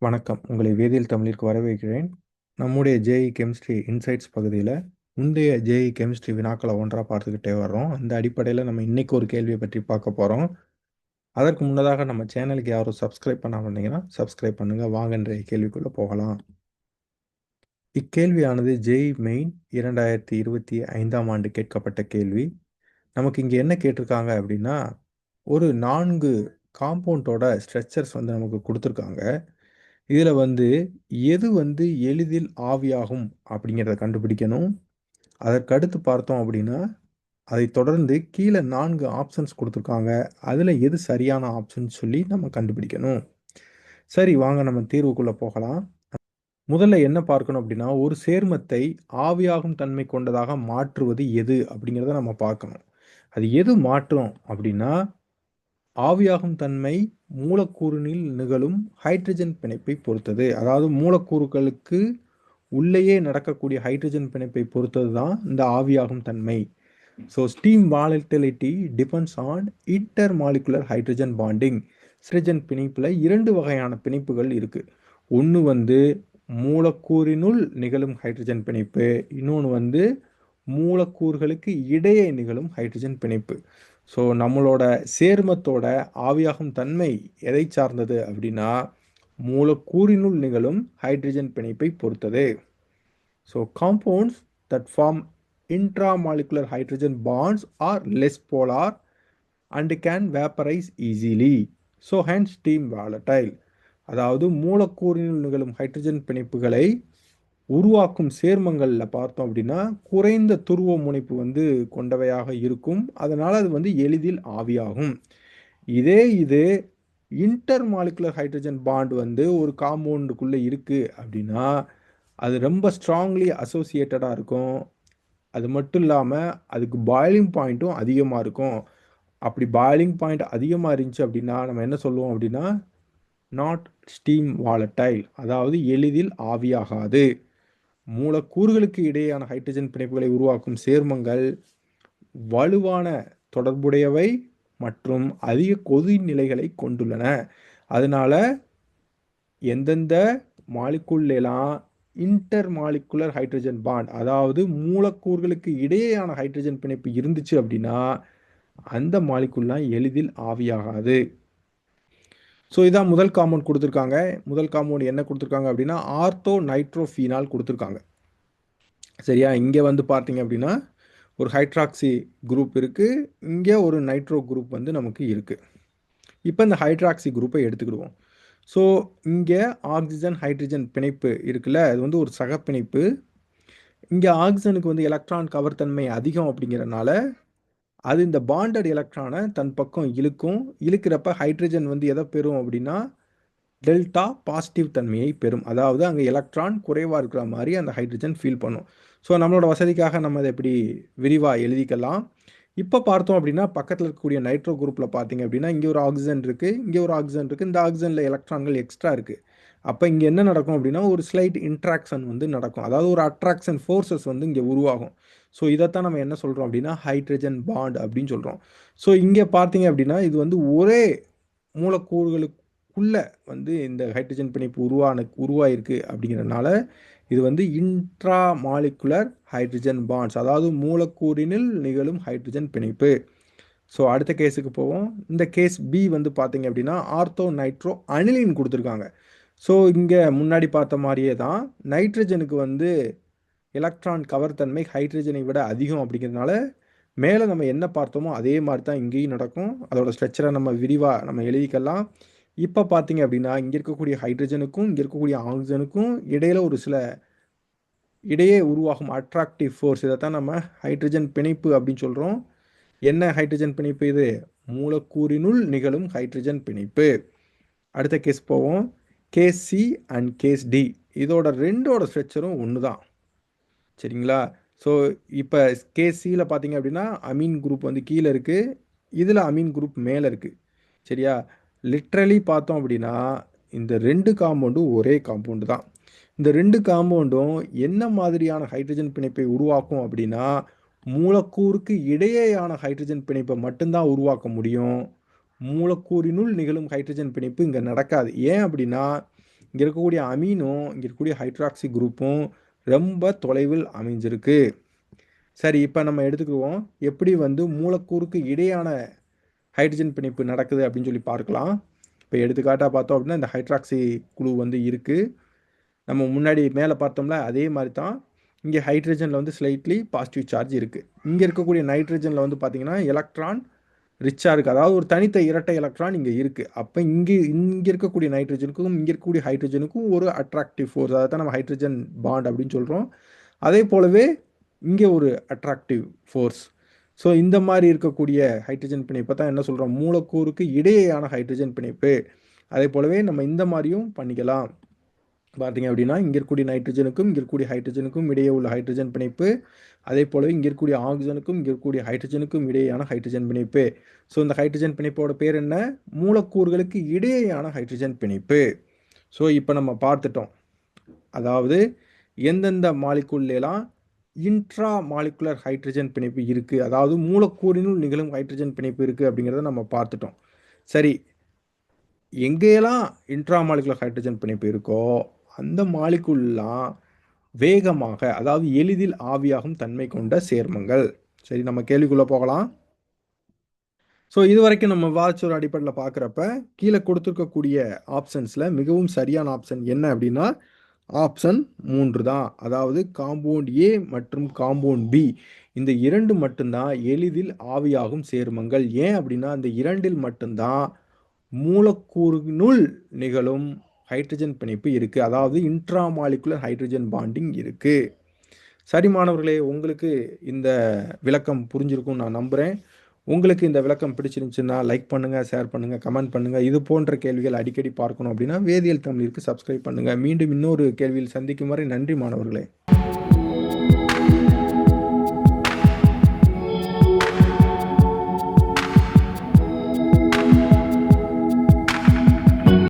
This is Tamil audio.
வணக்கம். உங்களை வேதியியல் தமிழிற்கு வரவேற்கிறேன். நம்முடைய ஜேஇ கெமிஸ்ட்ரி இன்சைட்ஸ் பகுதியில, முந்தைய ஜேஇ கெமிஸ்ட்ரி வினாக்கள ஒன்றா பார்த்துக்கிட்டே வர்றோம். அந்த அடிப்படையில நம்ம இன்னைக்கு ஒரு கேள்விய பற்றி பார்க்க போறோம். அதற்கு முன்னதாக நம்ம சேனலுக்கு யாரும் சப்ஸ்கிரைப் பண்ணாம இருந்தீங்கன்னா, சப்ஸ்கிரைப் பண்ணுங்க. வாங்க இன்றைய கேள்விக்குள்ள போகலாம். இக்கேள்வியானது ஜேஇ மெயின் 2025ஆம் ஆண்டு கேட்கப்பட்ட கேள்வி. நமக்கு இங்க என்ன கேட்டிருக்காங்க அப்படின்னா, ஒரு 4 காம்பவுண்டோட ஸ்ட்ரக்சர்ஸ் வந்து நமக்கு குடுத்துருக்காங்க. இதுல வந்து எது வந்து எளிதில் ஆவியாகும் அப்படிங்கிறத கண்டுபிடிக்கணும். அதற்கடுத்து பார்த்தோம் அப்படின்னா, அதைத் தொடர்ந்து கீழ 4 ஆப்ஷன்ஸ் குடுத்துருக்காங்க. அதுல எது சரியான ஆப்ஷன் சொல்லி நம்ம கண்டுபிடிக்கணும். சரி, வாங்க நம்ம தீர்வுக்குள்ள போகலாம். முதல்ல என்ன பார்க்கணும் அப்படின்னா, ஒரு சேர்மத்தை ஆவியாகும் தன்மை கொண்டதாக மாற்றுவது எது அப்படிங்கிறத நம்ம பார்க்கணும். அது எது மாற்றும் அப்படின்னா, ஆவியாகும் தன்மை மூலக்கூறினில் நிகழும் ஹைட்ரஜன் பிணைப்பை பொறுத்தது. அதாவது மூலக்கூறுகளுக்கு உள்ளேயே நடக்கக்கூடிய ஹைட்ரஜன் பிணைப்பை பொறுத்தது தான் இந்த ஆவியாகும் தன்மை. So steam volatility depends on intermolecular hydrogen bonding. Hydrogen பிணைப்புல 2 வகையான பிணைப்புகள் இருக்கு. ஒண்ணு வந்து மூலக்கூறினுள் நிகழும் ஹைட்ரஜன் பிணைப்பு. இன்னொன்னு வந்து மூலக்கூறுகளுக்கு இடையே நிகழும் ஹைட்ரஜன் பிணைப்பு. ஸோ நம்மளோட சேர்மத்தோட ஆவியாகும் தன்மை எதை சார்ந்தது அப்படின்னா, மூலக்கூறினுள் நிகழும் ஹைட்ரஜன் பிணைப்பை பொறுத்தது. So compounds that form intramolecular hydrogen bonds are less polar and can vaporize easily. So hence steam volatile. அதாவது மூலக்கூறினுள் நிகழும் ஹைட்ரஜன் பிணைப்புகளை உருவாக்கும் சேர்மங்கள்ல பார்த்தோம் அப்படின்னா, குறைந்த துருவ முனைப்பு வந்து கொண்டவையாக இருக்கும். அதனால அது வந்து எளிதில் ஆவியாகும். இது இன்டர்மாலிகுலர் ஹைட்ரஜன் பாண்ட் வந்து ஒரு காம்பவுண்டுக்குள்ள இருக்கு அப்படின்னா, அது ரொம்ப ஸ்ட்ராங்லி அசோசியேட்டடா இருக்கும். அது மட்டும் இல்லாம, அதுக்கு பாய்லிங் பாயிண்ட்டும் அதிகமா இருக்கும். அப்படி பாய்லிங் பாயிண்ட் அதிகமா இருந்துச்சு அப்படின்னா, நம்ம என்ன சொல்லுவோம் அப்படின்னா, நாட் ஸ்டீம் வாலடைல். அதாவது எளிதில் ஆவியாகாது. மூலக்கூறுகளுக்கு இடையேயான ஹைட்ரஜன் பிணைப்புகளை உருவாக்கும் சேர்மங்கள் வலுவான தொடர்புடையவை மற்றும் அதிக கொதிநிலைகளை கொண்டுள்ளன. அதனால எந்தெந்த மாலிக்கூல்லாம் இன்டர்மாலிகுலர் ஹைட்ரஜன் பாண்ட், அதாவது மூலக்கூறுகளுக்கு இடையேயான ஹைட்ரஜன் பிணைப்பு இருந்துச்சு அப்படின்னா, அந்த மாலிக்கூல்லாம் எளிதில் ஆவியாகாது. ஸோ இதான் முதல் காம்பவுண்ட் கொடுத்துருக்காங்க. முதல் காம்பவுண்ட் என்ன கொடுத்துருக்காங்க அப்படின்னா, ஆர்த்தோ நைட்ரோஃபீனால் கொடுத்துருக்காங்க. சரியா? இங்கே வந்து பார்த்தீங்க அப்படின்னா, ஒரு ஹைட்ராக்சி குரூப் இருக்கு. இங்கே ஒரு நைட்ரோ குரூப் வந்து நமக்கு இருக்கு. இப்போ இந்த ஹைட்ராக்சி குரூப்பை எடுத்துக்கிடுவோம். ஸோ இங்கே ஆக்சிஜன் ஹைட்ரஜன் பிணைப்பு இருக்குல்ல, அது வந்து ஒரு சக பிணைப்பு. இங்கே ஆக்சிஜனுக்கு வந்து எலக்ட்ரான் கவர்த்தன்மை அதிகம் அப்படிங்கிறனால, அது இந்த பாண்டட் எலக்ட்ரானை தன் பக்கம் இழுக்கும். இழுக்கிறப்ப ஹைட்ரஜன் வந்து எதை பெறும் அப்படின்னா, டெல்டா பாசிட்டிவ் தன்மையை பெறும். அதாவது அங்கே எலக்ட்ரான் குறைவாக இருக்கிற மாதிரி அந்த ஹைட்ரஜன் ஃபீல் பண்ணும். ஸோ நம்மளோட வசதிக்காக நம்ம அதை எப்படி விரிவாக எழுதிக்கலாம். இப்போ பார்த்தோம் அப்படின்னா, பக்கத்தில் இருக்கக்கூடிய நைட்ரோ குரூப்பில் பார்த்தீங்க அப்படின்னா, இங்கே ஒரு ஆக்சிஜன் இருக்குது, இங்கே ஒரு ஆக்சிஜன் இருக்குது. இந்த ஆக்சிஜனில் எலக்ட்ரான்கள் எக்ஸ்ட்ரா இருக்குது. அப்போ இங்கே என்ன நடக்கும் அப்படின்னா, ஒரு ஸ்லைட் இன்ட்ராக்ஷன் வந்து நடக்கும். அதாவது ஒரு அட்ராக்ஷன் ஃபோர்ஸஸ் வந்து இங்கே உருவாகும். ஸோ இதைத்தான் நம்ம என்ன சொல்கிறோம் அப்படின்னா, ஹைட்ரஜன் பாண்ட் அப்படின்னு சொல்கிறோம். ஸோ இங்கே பார்த்தீங்க அப்படின்னா, இது வந்து ஒரே மூலக்கூறுகளுக்குள்ள வந்து இந்த ஹைட்ரஜன் பிணைப்பு உருவாயிருக்கு அப்படிங்கிறனால, இது வந்து இன்ட்ரா மாலிகுலர் ஹைட்ரஜன் பாண்ட்ஸ், அதாவது மூலக்கூறினில் நிகழும் ஹைட்ரஜன் பிணைப்பு. ஸோ அடுத்த கேஸுக்கு போவோம். இந்த கேஸ் பி வந்து பார்த்தீங்க அப்படின்னா, ஆர்த்தோ நைட்ரோ அனிலின் கொடுத்துருக்காங்க. ஸோ இங்கே முன்னாடி பார்த்த மாதிரியே தான், நைட்ரஜனுக்கு வந்து எலக்ட்ரான் கவர்த்தன்மை ஹைட்ரஜனை விட அதிகம் அப்படிங்கிறதுனால, மேலே நம்ம என்ன பார்த்தோமோ அதே மாதிரி தான் இங்கேயும் நடக்கும். அதோட ஸ்ட்ரக்சரை நம்ம விரிவாக நம்ம எழுதிக்கலாம். இப்போ பார்த்தீங்க அப்படின்னா, இங்கே இருக்கக்கூடிய ஹைட்ரஜனுக்கும் இங்கே இருக்கக்கூடிய ஆக்சிஜனுக்கும் இடையில ஒரு சில இடையே உருவாகும் அட்ராக்டிவ் ஃபோர்ஸ், இதைத்தான் நம்ம ஹைட்ரஜன் பிணைப்பு அப்படின்னு சொல்கிறோம். என்ன ஹைட்ரஜன் பிணைப்பு இது? மூலக்கூறினுள் நிகழும் ஹைட்ரஜன் பிணைப்பு. அடுத்த கேஸ் போவோம். Case C and case D, இதோட ரெண்டோட ஸ்ட்ரக்சரும் ஒன்று தான். சரிங்களா? ஸோ இப்போ கேஸ் சியில் பார்த்தீங்க அப்படின்னா, அமீன் குரூப் வந்து கீழே இருக்குது, இதில் அமீன் குரூப் மேலே இருக்குது. சரியா? லிட்ரலி பார்த்தோம் அப்படின்னா, இந்த 2 காம்பவுண்டும் ஒரே காம்பவுண்டு தான். இந்த 2 காம்பவுண்டும் என்ன மாதிரியான ஹைட்ரஜன் பிணைப்பை உருவாக்கும் அப்படின்னா, மூலக்கூறுக்கு இடையேயான ஹைட்ரஜன் பிணைப்பை மட்டும்தான் உருவாக்க முடியும். மூலக்கூறினுள் நிகழும் ஹைட்ரஜன் பிணைப்பு இங்கே நடக்காது. ஏன் அப்படின்னா, இங்கே இருக்கக்கூடிய அமீனும் இங்கே இருக்கக்கூடிய ஹைட்ராக்சி குரூப்பும் ரொம்ப தொலைவில் அமைஞ்சிருக்கு. சரி, இப்போ நம்ம எடுத்துக்குவோம் எப்படி வந்து மூலக்கூறுக்கு இடையான ஹைட்ரஜன் பிணைப்பு நடக்குது அப்படின்னு சொல்லி பார்க்கலாம். இப்போ எடுத்துக்காட்டாக பார்த்தோம் அப்படின்னா இந்த ஹைட்ராக்சி குழு வந்து இருக்குது. நம்ம முன்னாடி மேலே பார்த்தோம்ல அதே மாதிரி தான் இங்கே ஹைட்ரஜனில் வந்து ஸ்லைட்லி பாசிட்டிவ் சார்ஜ் இருக்குது. இங்கே இருக்கக்கூடிய நைட்ரஜனில் வந்து பார்த்தீங்கன்னா எலக்ட்ரான் ரிச்சாக இருக்குது. அதாவது ஒரு தனித்த இரட்டை எலக்ட்ரான் இங்கே இருக்குது. அப்போ இங்கே இருக்கக்கூடிய நைட்ரஜனுக்கும் இங்கே இருக்கக்கூடிய ஹைட்ரஜனுக்கும் ஒரு அட்ராக்டிவ் ஃபோர்ஸ், அதை தான் நம்ம ஹைட்ரஜன் பாண்ட் அப்படின்னு சொல்கிறோம். அதே போலவே இங்கே ஒரு அட்ராக்டிவ் ஃபோர்ஸ். ஸோ இந்த மாதிரி இருக்கக்கூடிய ஹைட்ரஜன் பிணைப்பை தான் என்ன சொல்கிறோம், மூலக்கூறுக்கு இடையேயான ஹைட்ரஜன் பிணைப்பு. அதே போலவே நம்ம இந்த மாதிரியும் பண்ணிக்கலாம். பார்த்தீங்க அப்படின்னா இங்கே இருக்கக்கூடிய நைட்ரஜனுக்கும் இங்கே இருக்கக்கூடிய ஹைட்ரஜனுக்கும் இடையே உள்ள ஹைட்ரஜன் பிணைப்பு, அதே போலவே இங்கே இருக்கக்கூடிய ஆக்சிஜனுக்கும் இங்கே இருக்கக்கூடிய ஹைட்ரஜனுக்கும் இடையேயான ஹைட்ரஜன் பிணைப்பு. ஸோ இந்த ஹைட்ரஜன் பிணைப்போட பேர் என்ன, மூலக்கூறுகளுக்கு இடையேயான ஹைட்ரஜன் பிணைப்பு. ஸோ இப்போ நம்ம பார்த்துட்டோம், அதாவது எந்தெந்த மாலிகுல்லாம் இன்ட்ரா மாலிகுலர் ஹைட்ரஜன் பிணைப்பு இருக்குது, அதாவது மூலக்கூறினுள் நிகழும் ஹைட்ரஜன் பிணைப்பு இருக்குது அப்படிங்கிறத நம்ம பார்த்துட்டோம். சரி, எங்கேயெல்லாம் இன்ட்ரா மாலிகுலர் ஹைட்ரஜன் பிணைப்பு இருக்கோ அந்த மாலிகுல்லாம் வேகமாக, அதாவது எளிதில் ஆவியாகும் தன்மை கொண்ட சேர்மங்கள். சரி, நம்ம கேள்விக்குள்ளே போகலாம். ஸோ இது வரைக்கும் நம்ம விவாதிச்ச ஒரு அடிப்படையில் பார்க்குறப்ப கீழே கொடுத்துருக்கக்கூடிய ஆப்ஷன்ஸில் மிகவும் சரியான ஆப்ஷன் என்ன அப்படின்னா ஆப்ஷன் 3 தான். அதாவது காம்பவுண்ட் ஏ மற்றும் காம்பவுண்ட் பி இந்த இரண்டு மட்டும்தான் எளிதில் ஆவியாகும் சேர்மங்கள். ஏன் அப்படின்னா அந்த இரண்டில் மட்டும்தான் மூலக்கூறினுள் நிகழும் ஹைட்ரஜன் பிணைப்பு இருக்குது, அதாவது இன்ட்ராமாலிகுலர் ஹைட்ரஜன் பாண்டிங் இருக்குது. சரி மாணவர்களே, உங்களுக்கு இந்த விளக்கம் புரிஞ்சிருக்கும் நான் நம்புகிறேன். உங்களுக்கு இந்த விளக்கம் பிடிச்சிருந்துச்சுன்னா லைக் பண்ணுங்கள், ஷேர் பண்ணுங்கள், கமெண்ட் பண்ணுங்கள். இது போன்ற கேள்விகள் அடிக்கடி பார்க்கணும் அப்படின்னா வேதியியல் தமிழிற்கு சப்ஸ்கிரைப் பண்ணுங்கள். மீண்டும் இன்னொரு கேள்வியில் சந்திக்கும் வரை நன்றி மாணவர்களே.